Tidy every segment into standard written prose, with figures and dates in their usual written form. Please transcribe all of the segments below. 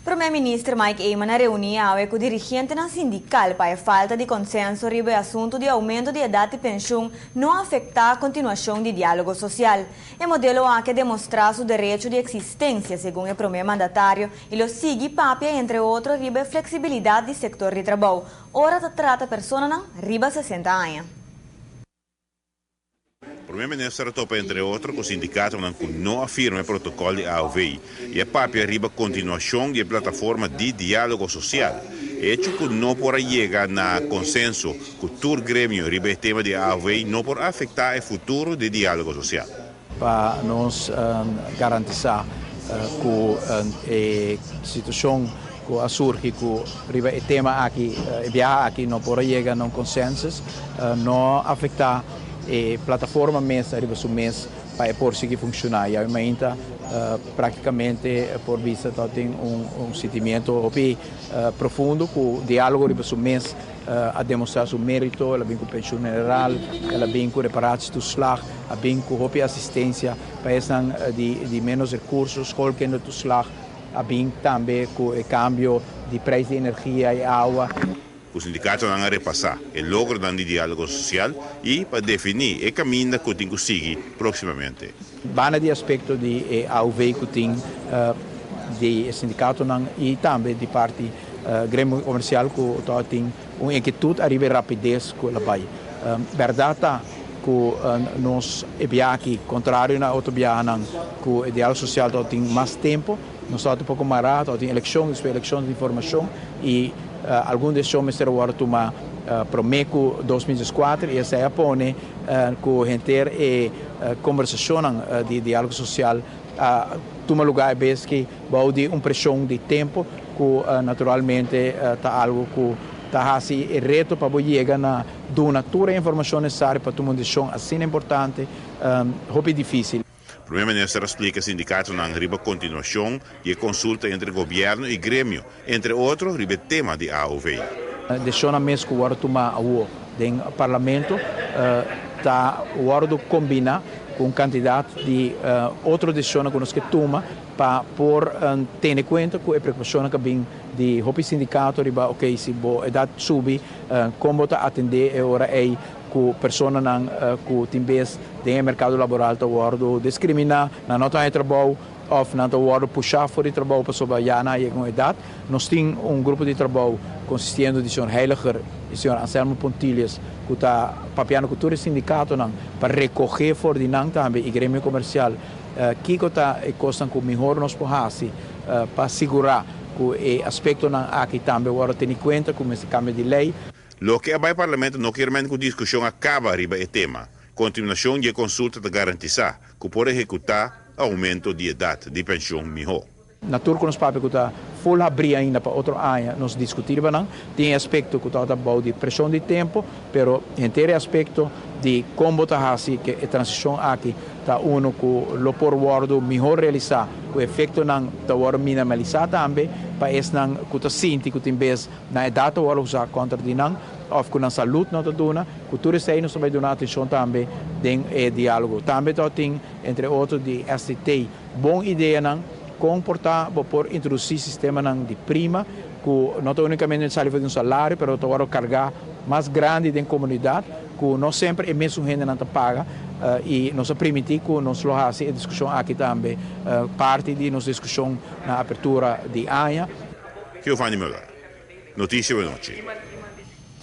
Primeiro-Ministro Mike Eyman reuniu com o dirigente sindical para a falta de consenso sobre o assunto de aumento de idade de pensão não afetar a continuação do diálogo social. O modelo há que demonstrar seu direito de existência, segundo o primeiro mandatário, e o sigue papia, entre outros, sobre a flexibilidade do setor de trabalho. Ora, trata pessoas riba 60 anos. O primeiro-ministro topa, entre outros, com o sindicato que não afirma o protocolo de AUVI e a papia arriba a continuação da plataforma de diálogo social. Hecho que não pode chegar na consenso com todo o grêmio sobre o tema de AUVI não pode afetar o futuro do diálogo social. Para nos garantizar que a situação que surge com o tema aqui, não pode chegar a um consenso, não afetar a plataforma mês arriba o mês para por seguir funcionar. E ainda praticamente por vista tem sentimento profundo que o diálogo arriba o mês a demonstrar seu mérito, ela vem com pensão general, ela vem com reparação do slag, ela vem com assistência para esses de menos recursos, qualquer do slag, ela vem também com o cambio de preço de energia e água. O sindicato não vai repassar o logro do diálogo social e para definir o caminho que tem que seguir proximamente. Bana de aspecto de AUV que tem de sindicato e também de parte grêmio comercial que tem uma inquietude arriba rapidez com a vai. Verdade que nós aqui contrário na outra biana que o diálogo social tem mais tempo, nós temos um pouco mais rápido, tem eleição de informação e alguns desses homens terão tomar promeco 2004 e essa é a pone com enter e conversação de diálogo social toma lugar vez que vai de pressão de tempo que naturalmente está algo que está assim reto para chegar na donatura informação necessária para tomar uma decisão assim importante é difícil. O primeiro-ministro explica que o sindicato não arriba a continuação e a consulta entre o governo e o grêmio, entre outros, sobre o tema de AUV. A decisão mesmo que o tomar no parlamento está o combina com um candidato de outra decisão que nós toma para ter em conta que a preocupação que vem de o sindicato riba ok se a idade subir como atender agora é que pessoas que têm de mercado laboral estão discriminar na nota de trabalho ou na nota puxar fora de trabalho para sobrevivência e com idade. Nós temos grupo de trabalho consistente de Sr. Heiliger e Sr. Anselmo Pontilhas que está papiando com todo o sindicato para recorrer fora de também e grêmio comercial que está costa que melhor nós podemos para assegurar que o aspecto aqui também agora tem em conta com esse cambio de lei. Lo que o parlamento não quer que a discussão acaba riba o tema. Continuação de consulta de garantizar que pode executar aumento de idade de pensão melhor. Naturalmente, nós papel que está full abrir ainda para outro ano, nós discutimos tem aspecto que está de pressão de tempo, pero inteiro aspecto de como está assim que a transição aqui está que o forward melhor realizar, o efeito não está minimalizar também para esse não que está sinto que tem vez na idade o usar contra de não ou com a saúde não está dando, que tudo isso aí nós vai dar atenção também tem diálogo, também tem entre outros de ST, boa ideia não comportar por introduzir sistema de prima que não unicamente necessário de um salário, mas agora cargar mais grande da comunidade que não sempre é mesmo gente não paga e nós permitir que nós façamos a discussão aqui também parte de nossa discussão na abertura de ano. Giovanni Müller, notícia da noite.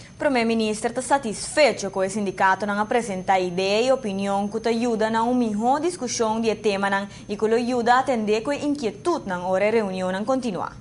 O primeiro-ministro está satisfeito com o sindicato não apresentar ideia e opinião que ajuda a uma melhor discussão de tema e que ajuda a atender com a inquietude na hora da reunião continuar.